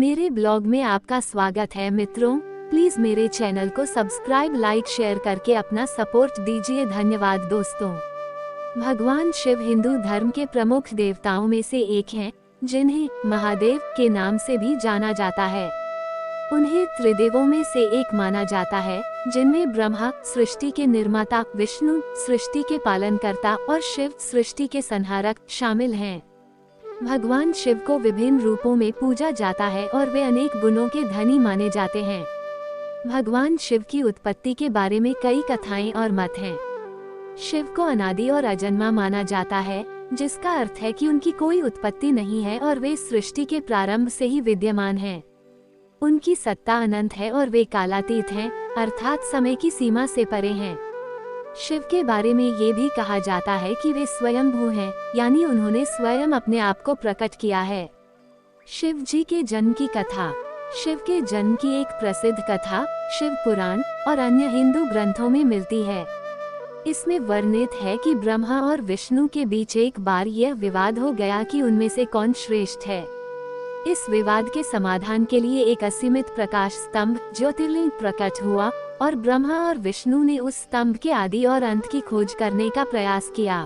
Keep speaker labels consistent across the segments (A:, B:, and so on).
A: मेरे ब्लॉग में आपका स्वागत है मित्रों। प्लीज मेरे चैनल को सब्सक्राइब, लाइक, शेयर करके अपना सपोर्ट दीजिए। धन्यवाद दोस्तों। भगवान शिव हिंदू धर्म के प्रमुख देवताओं में से एक हैं, जिन्हें महादेव के नाम से भी जाना जाता है। उन्हें त्रिदेवों में से एक माना जाता है, जिनमें ब्रह्मा सृष्टि के निर्माता, विष्णु सृष्टि के पालनकर्ता और शिव सृष्टि के संहारक शामिल हैं। भगवान शिव को विभिन्न रूपों में पूजा जाता है और वे अनेक गुणों के धनी माने जाते हैं। भगवान शिव की उत्पत्ति के बारे में कई कथाएं और मत हैं। शिव को अनादि और अजन्मा माना जाता है, जिसका अर्थ है कि उनकी कोई उत्पत्ति नहीं है और वे सृष्टि के प्रारंभ से ही विद्यमान हैं। उनकी सत्ता अनंत है और वे कालातीत हैं, अर्थात समय की सीमा से परे हैं। शिव के बारे में ये भी कहा जाता है कि वे स्वयंभू हैं, यानी उन्होंने स्वयं अपने आप को प्रकट किया है। शिव जी के जन्म की कथा। शिव के जन्म की एक प्रसिद्ध कथा शिव पुराण और अन्य हिंदू ग्रंथों में मिलती है। इसमें वर्णित है कि ब्रह्मा और विष्णु के बीच एक बार यह विवाद हो गया कि उनमें से कौन श्रेष्ठ है। इस विवाद के समाधान के लिए एक असीमित प्रकाश स्तंभ ज्योतिर्लिंग प्रकट हुआ और ब्रह्मा और विष्णु ने उस स्तंभ के आदि और अंत की खोज करने का प्रयास किया,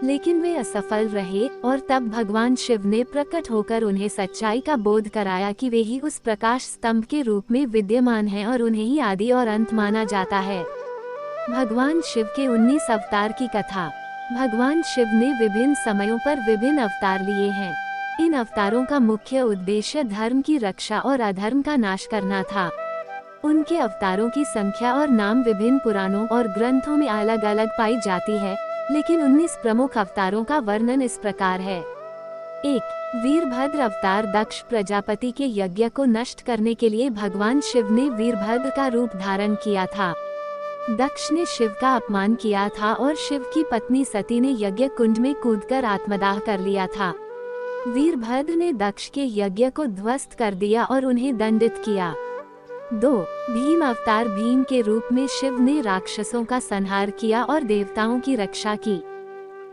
A: लेकिन वे असफल रहे। और तब भगवान शिव ने प्रकट होकर उन्हें सच्चाई का बोध कराया कि वे ही उस प्रकाश स्तंभ के रूप में विद्यमान हैं और उन्हें ही आदि और अंत माना जाता है। भगवान शिव के 19 अवतार की कथा। भगवान शिव ने विभिन्न समयों पर विभिन्न अवतार लिए हैं। इन अवतारों का मुख्य उद्देश्य धर्म की रक्षा और अधर्म का नाश करना था। उनके अवतारों की संख्या और नाम विभिन्न पुराणों और ग्रंथों में अलग अलग पाई जाती है, लेकिन 19 प्रमुख अवतारों का वर्णन इस प्रकार है। 1. वीरभद्र अवतार। दक्ष प्रजापति के यज्ञ को नष्ट करने के लिए भगवान शिव ने वीरभद्र का रूप धारण किया था। दक्ष ने शिव का अपमान किया था और शिव की पत्नी सती ने यज्ञ कुंड में कूदकर आत्मदाह कर लिया था। वीरभद्र ने दक्ष के यज्ञ को ध्वस्त कर दिया और उन्हें दंडित किया। 2. भीम अवतार। भीम के रूप में शिव ने राक्षसों का संहार किया और देवताओं की रक्षा की।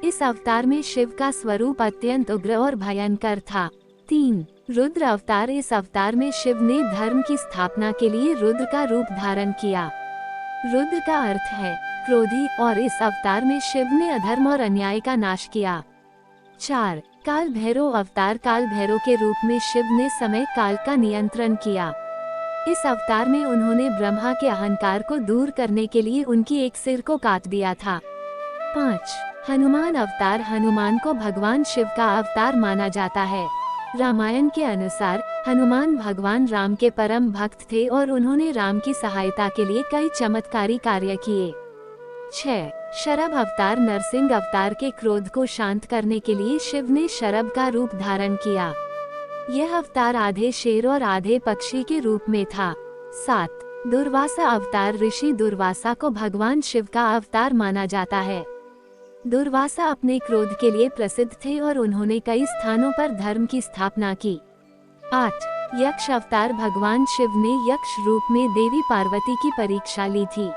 A: इस अवतार में शिव का स्वरूप अत्यंत उग्र और भयंकर था। 3. रुद्र अवतार। इस अवतार में शिव ने धर्म की स्थापना के लिए रुद्र का रूप धारण किया। रुद्र का अर्थ है क्रोधी, और इस अवतार में शिव ने अधर्म और अन्याय का नाश किया। 4. काल भैरव अवतार। काल भैरव के रूप में शिव ने समय काल का नियंत्रण किया। इस अवतार में उन्होंने ब्रह्मा के अहंकार को दूर करने के लिए उनकी एक सिर को काट दिया था। 5. हनुमान अवतार। हनुमान को भगवान शिव का अवतार माना जाता है। रामायण के अनुसार हनुमान भगवान राम के परम भक्त थे और उन्होंने राम की सहायता के लिए कई चमत्कारी कार्य किए। 6. शरभ अवतार। नरसिंह अवतार के क्रोध को शांत करने के लिए शिव ने शरभ का रूप धारण किया। यह अवतार आधे शेर और आधे पक्षी के रूप में था। 7. दुर्वासा अवतार। ऋषि दुर्वासा को भगवान शिव का अवतार माना जाता है। दुर्वासा अपने क्रोध के लिए प्रसिद्ध थे और उन्होंने कई स्थानों पर धर्म की स्थापना की। 8. यक्ष अवतार। भगवान शिव ने यक्ष रूप में देवी पार्वती की परीक्षा ली थी।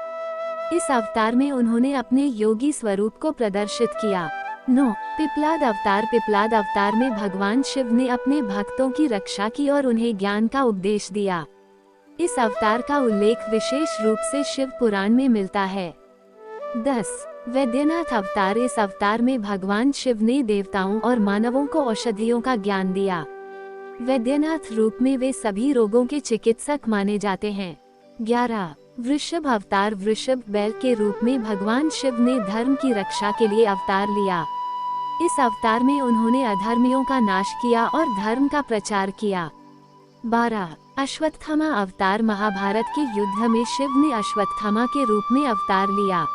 A: इस अवतार में उन्होंने अपने योगी स्वरूप को प्रदर्शित किया। 9. पिप्लाद अवतार। पिप्लाद अवतार में भगवान शिव ने अपने भक्तों की रक्षा की और उन्हें ज्ञान का उपदेश दिया। इस अवतार का उल्लेख विशेष रूप से शिव पुराण में मिलता है। 10. वैद्यनाथ अवतार। इस अवतार में भगवान शिव ने देवताओं और मानवों को औषधियों का ज्ञान दिया। वैद्यनाथ रूप में वे सभी रोगों के चिकित्सक माने जाते हैं। 11. वृषभ अवतार। वृषभ बैल के रूप में भगवान शिव ने धर्म की रक्षा के लिए अवतार लिया। इस अवतार में उन्होंने अधर्मियों का नाश किया और धर्म का प्रचार किया। 12. अश्वत्थामा अवतार। महाभारत के युद्ध में शिव ने अश्वत्थामा के रूप में अवतार लिया।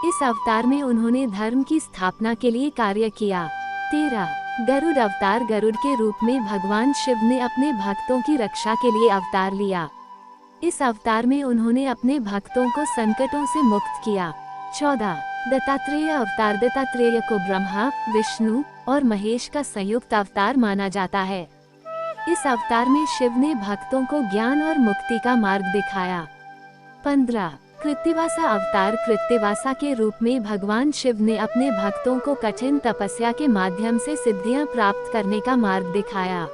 A: इस अवतार में उन्होंने धर्म की स्थापना के लिए कार्य किया। 13. गरुड़ अवतार। गरुड़ के रूप में भगवान शिव ने अपने भक्तों की रक्षा के लिए अवतार लिया। इस अवतार में उन्होंने अपने भक्तों को संकटों से मुक्त किया। 14. दत्तात्रेय अवतार। दत्तात्रेय को ब्रह्मा, विष्णु और महेश का संयुक्त अवतार माना जाता है। इस अवतार में शिव ने भक्तों को ज्ञान और मुक्ति का मार्ग दिखाया। 15. कृत्तिवासा अवतार। कृत्तिवासा के रूप में भगवान शिव ने अपने भक्तों को कठिन तपस्या के माध्यम से सिद्धियां प्राप्त करने का मार्ग दिखाया।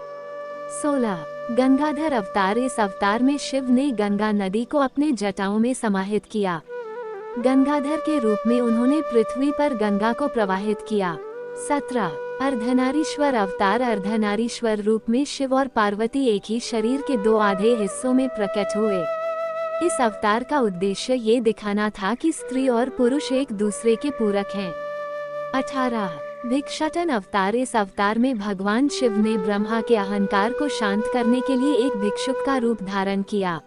A: 16. गंगाधर अवतार। इस अवतार में शिव ने गंगा नदी को अपने जटाओं में समाहित किया। गंगाधर के रूप में उन्होंने पृथ्वी पर गंगा को प्रवाहित किया। 17 अर्धनारीश्वर अवतार। अर्धनारीश्वर रूप में शिव और पार्वती एक ही शरीर के दो आधे हिस्सों में प्रकट हुए। इस अवतार का उद्देश्य ये दिखाना था कि स्त्री और पुरुष एक दूसरे के पूरक हैं। 18 भिक्षाटन अवतार। इस अवतार में भगवान शिव ने ब्रह्मा के अहंकार को शांत करने के लिए एक भिक्षुक का रूप धारण किया।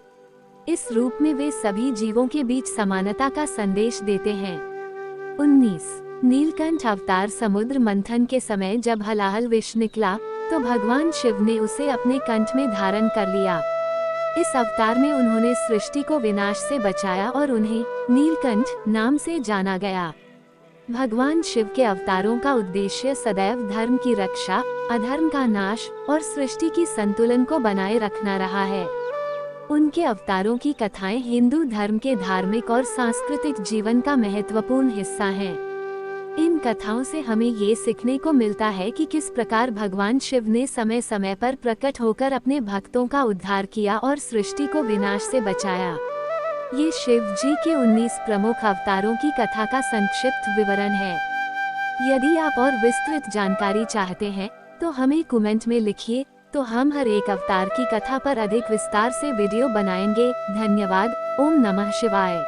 A: इस रूप में वे सभी जीवों के बीच समानता का संदेश देते हैं। 19 नीलकंठ अवतार। समुद्र मंथन के समय जब हलाहल विष निकला तो भगवान शिव ने उसे अपने कंठ में धारण कर लिया। इस अवतार में उन्होंने सृष्टि को विनाश से बचाया और उन्हें नीलकंठ नाम से जाना गया। भगवान शिव के अवतारों का उद्देश्य सदैव धर्म की रक्षा, अधर्म का नाश और सृष्टि की संतुलन को बनाए रखना रहा है। उनके अवतारों की कथाएं हिंदू धर्म के धार्मिक और सांस्कृतिक जीवन का महत्वपूर्ण हिस्सा हैं। इन कथाओं से हमें ये सीखने को मिलता है कि किस प्रकार भगवान शिव ने समय समय पर प्रकट होकर अपने भक्तों का उद्धार किया और सृष्टि को विनाश से बचाया। ये शिव जी के 19 प्रमुख अवतारों की कथा का संक्षिप्त विवरण है। यदि आप और विस्तृत जानकारी चाहते हैं तो हमें कमेंट में लिखिए, तो हम हर एक अवतार की कथा पर अधिक विस्तार से वीडियो बनाएंगे। धन्यवाद। ओम नमः शिवाय।